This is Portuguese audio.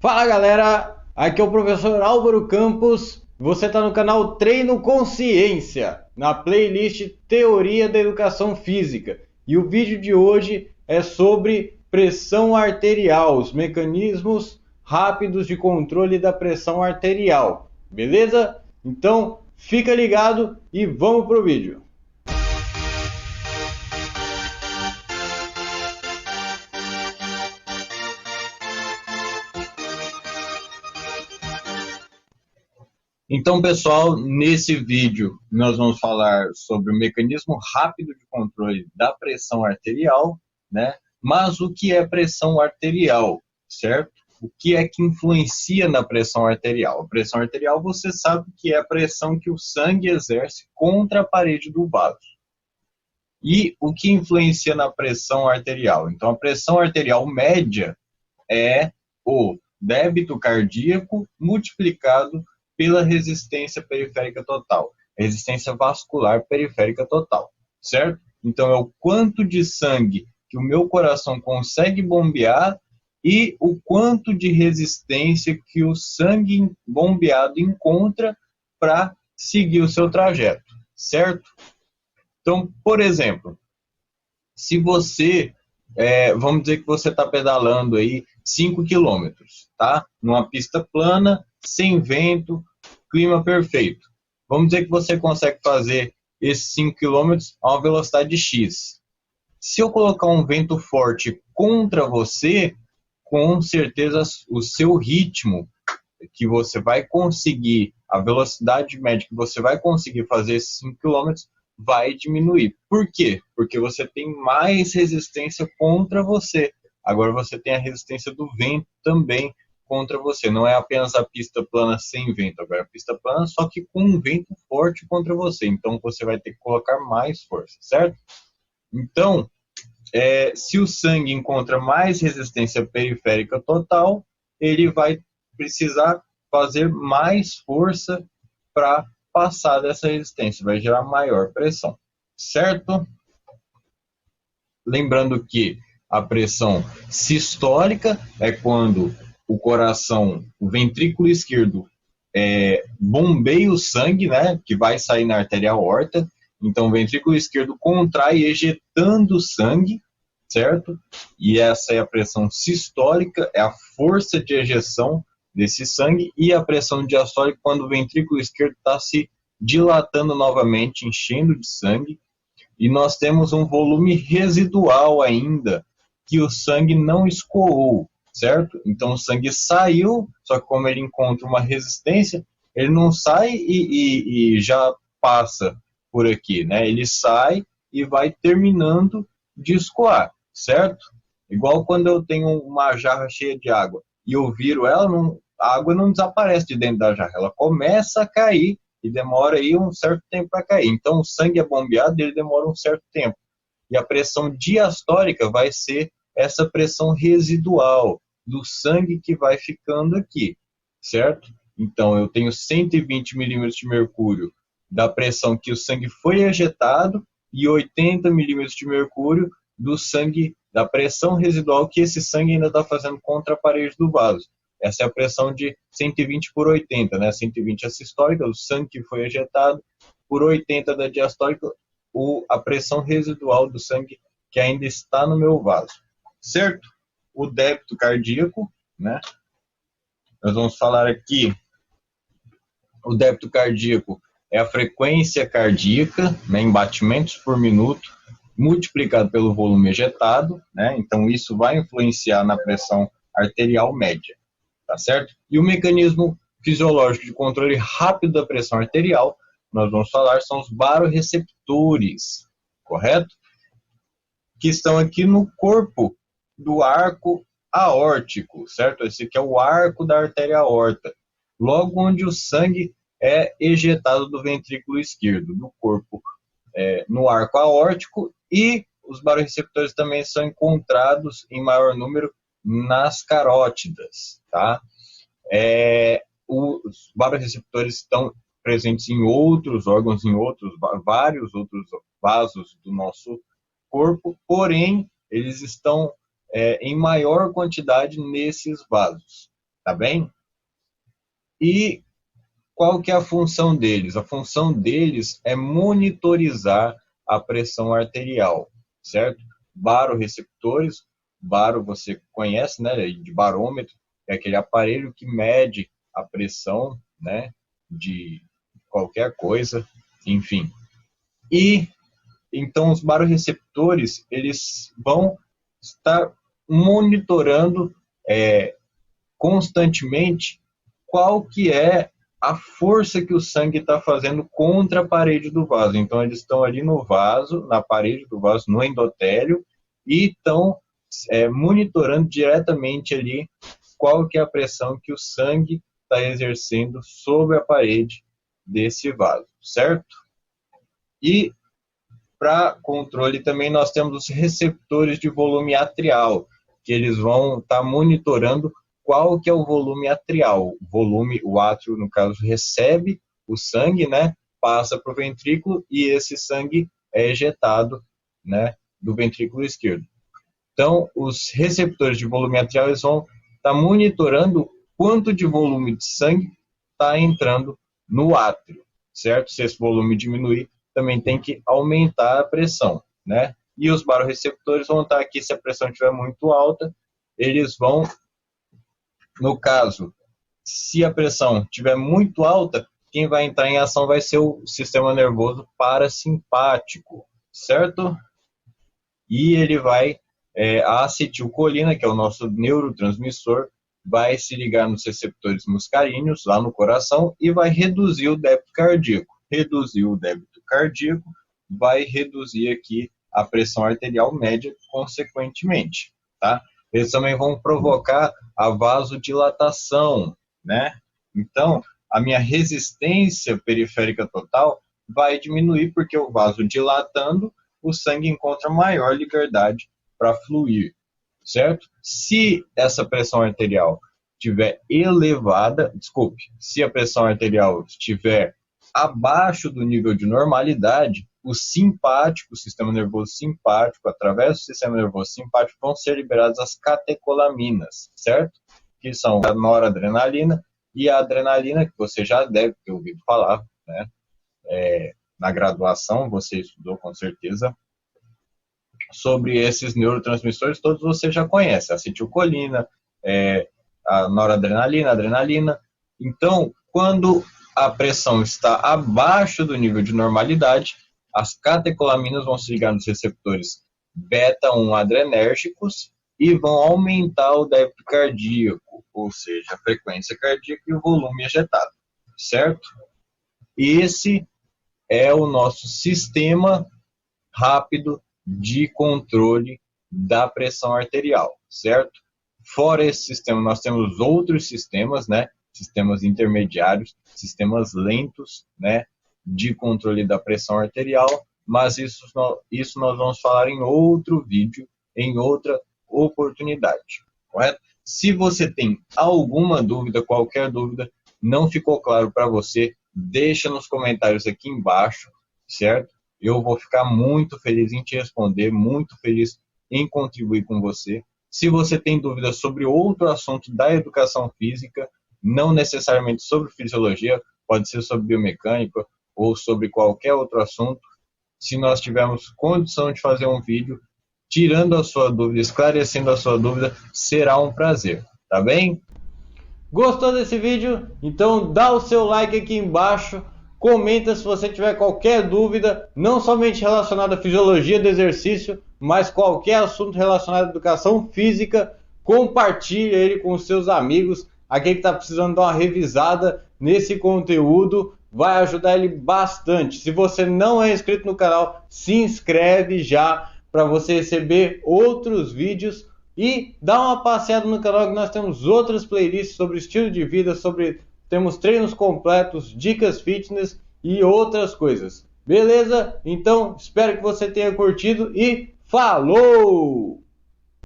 Fala galera, aqui é o professor Álvaro Campos. Você está no canal Treino Consciência, na playlist Teoria da Educação Física. E o vídeo de hoje é sobre pressão arterial, os mecanismos rápidos de controle da pressão arterial. Beleza? Então fica ligado e vamos pro vídeo. Então, pessoal, nesse vídeo nós vamos falar sobre o mecanismo rápido de controle da pressão arterial, né? Mas o que é pressão arterial, certo? O que é que influencia na pressão arterial? A pressão arterial, você sabe que é a pressão que o sangue exerce contra a parede do vaso. E o que influencia na pressão arterial? Então, a pressão arterial média é o débito cardíaco multiplicado pela resistência periférica total, resistência vascular periférica total, certo? Então é o quanto de sangue que o meu coração consegue bombear e o quanto de resistência que o sangue bombeado encontra para seguir o seu trajeto, certo? Então, por exemplo, se você, vamos dizer que você está pedalando aí 5 quilômetros, tá? Numa pista plana, sem vento, clima perfeito. Vamos dizer que você consegue fazer esses 5 quilômetros a uma velocidade X. Se eu colocar um vento forte contra você, com certeza o seu ritmo que você vai conseguir, a velocidade média que você vai conseguir fazer esses 5 quilômetros vai diminuir. Por quê? Porque você tem mais resistência contra você. Agora você tem a resistência do vento também contra você. Não é apenas a pista plana sem vento, agora é a pista plana só que com um vento forte contra você. Então você vai ter que colocar mais força, certo? Então, se o sangue encontra mais resistência periférica total, ele vai precisar fazer mais força para passar dessa resistência, vai gerar maior pressão, certo? Lembrando que a pressão sistólica é quando o coração, o ventrículo esquerdo bombeia o sangue, né, que vai sair na artéria aorta. Então o ventrículo esquerdo contrai ejetando sangue, certo? E essa é a pressão sistólica, é a força de ejeção desse sangue, e a pressão diastólica quando o ventrículo esquerdo está se dilatando novamente, enchendo de sangue, e nós temos um volume residual ainda, que o sangue não escoou, certo? Então o sangue saiu, só que como ele encontra uma resistência, ele não sai e já passa por aqui, né? Ele sai e vai terminando de escoar, certo? Igual quando eu tenho uma jarra cheia de água e eu viro ela, a água não desaparece de dentro da jarra, ela começa a cair e demora aí um certo tempo para cair. Então o sangue é bombeado, ele demora um certo tempo. E a pressão diastólica vai ser essa pressão residual do sangue que vai ficando aqui, certo? Então eu tenho 120 milímetros de mercúrio da pressão que o sangue foi ejetado e 80 milímetros de mercúrio do sangue, da pressão residual que esse sangue ainda está fazendo contra a parede do vaso. Essa é a pressão de 120 por 80, né? 120 é a sistólica, o sangue que foi ejetado, por 80 da diastólica, a pressão residual do sangue que ainda está no meu vaso, certo? O débito cardíaco, né? Nós vamos falar aqui, o débito cardíaco é a frequência cardíaca, né, em batimentos por minuto, multiplicado pelo volume ejetado, né? Então isso vai influenciar na pressão arterial média, tá certo? E o mecanismo fisiológico de controle rápido da pressão arterial, nós vamos falar, são os baroreceptores, correto? Que estão aqui no corpo do arco aórtico, certo? Esse aqui é o arco da artéria aorta, logo onde o sangue é ejetado do ventrículo esquerdo, do corpo, no arco aórtico, e os baroreceptores também são encontrados em maior número nas carótidas, tá? Os baroreceptores estão presentes em outros órgãos, vários outros vasos do nosso corpo, porém, eles estão em maior quantidade nesses vasos, tá bem? E qual que é a função deles? A função deles é monitorizar a pressão arterial, certo? Baroreceptores, baro você conhece, né, de barômetro, é aquele aparelho que mede a pressão, né, de qualquer coisa, enfim. E então os baroreceptores, eles vão estar monitorando constantemente qual que é a força que o sangue está fazendo contra a parede do vaso. Então, eles estão ali no vaso, na parede do vaso, no endotélio, e estão monitorando diretamente ali qual que é a pressão que o sangue está exercendo sobre a parede desse vaso, certo? E para controle também nós temos os receptores de volume atrial, que eles vão estar monitorando qual que é o volume atrial. O volume, o átrio, no caso, recebe o sangue, né, passa para o ventrículo e esse sangue é ejetado, né, do ventrículo esquerdo. Então, os receptores de volume atrial eles vão estar monitorando quanto de volume de sangue está entrando no átrio, certo? Se esse volume diminuir, também tem que aumentar a pressão, né? E os baroreceptores vão estar aqui, se a pressão estiver muito alta, eles vão, no caso, se a pressão estiver muito alta, quem vai entrar em ação vai ser o sistema nervoso parasimpático, certo? E ele vai, a acetilcolina, que é o nosso neurotransmissor, vai se ligar nos receptores muscaríneos, lá no coração, e vai reduzir o débito cardíaco. Reduzir o débito cardíaco vai reduzir aqui a pressão arterial média consequentemente, tá? Eles também vão provocar a vasodilatação, né? Então, a minha resistência periférica total vai diminuir porque o vaso dilatando, o sangue encontra maior liberdade para fluir, certo? Se essa pressão arterial estiver elevada, se a pressão arterial estiver abaixo do nível de normalidade, o simpático, o sistema nervoso simpático, através do sistema nervoso simpático, vão ser liberadas as catecolaminas, certo? Que são a noradrenalina e a adrenalina, que você já deve ter ouvido falar, né? Na graduação, você estudou com certeza sobre esses neurotransmissores, todos você já conhece, a acetilcolina, a noradrenalina, a adrenalina. Então, quando a pressão está abaixo do nível de normalidade, as catecolaminas vão se ligar nos receptores beta-1 adrenérgicos e vão aumentar o débito cardíaco, ou seja, a frequência cardíaca e o volume ejetado, certo? Esse é o nosso sistema rápido de controle da pressão arterial, certo? Fora esse sistema, nós temos outros sistemas, né? Sistemas intermediários, sistemas lentos, né? De controle da pressão arterial, mas isso nós vamos falar em outro vídeo, em outra oportunidade, correto? Se você tem alguma dúvida, qualquer dúvida, não ficou claro para você, deixa nos comentários aqui embaixo, certo? Eu vou ficar muito feliz em te responder, muito feliz em contribuir com você. Se você tem dúvidas sobre outro assunto da educação física, não necessariamente sobre fisiologia, pode ser sobre biomecânica ou sobre qualquer outro assunto, se nós tivermos condição de fazer um vídeo tirando a sua dúvida, esclarecendo a sua dúvida, será um prazer, tá bem? Gostou desse vídeo? Então dá o seu like aqui embaixo, comenta se você tiver qualquer dúvida, não somente relacionada à fisiologia do exercício, mas qualquer assunto relacionado à educação física, compartilhe ele com os seus amigos, aquele que está precisando dar uma revisada nesse conteúdo, vai ajudar ele bastante. Se você não é inscrito no canal, se inscreve já para você receber outros vídeos e dá uma passeada no canal que nós temos outras playlists sobre estilo de vida, temos treinos completos, dicas fitness e outras coisas. Beleza? Então, espero que você tenha curtido e falou!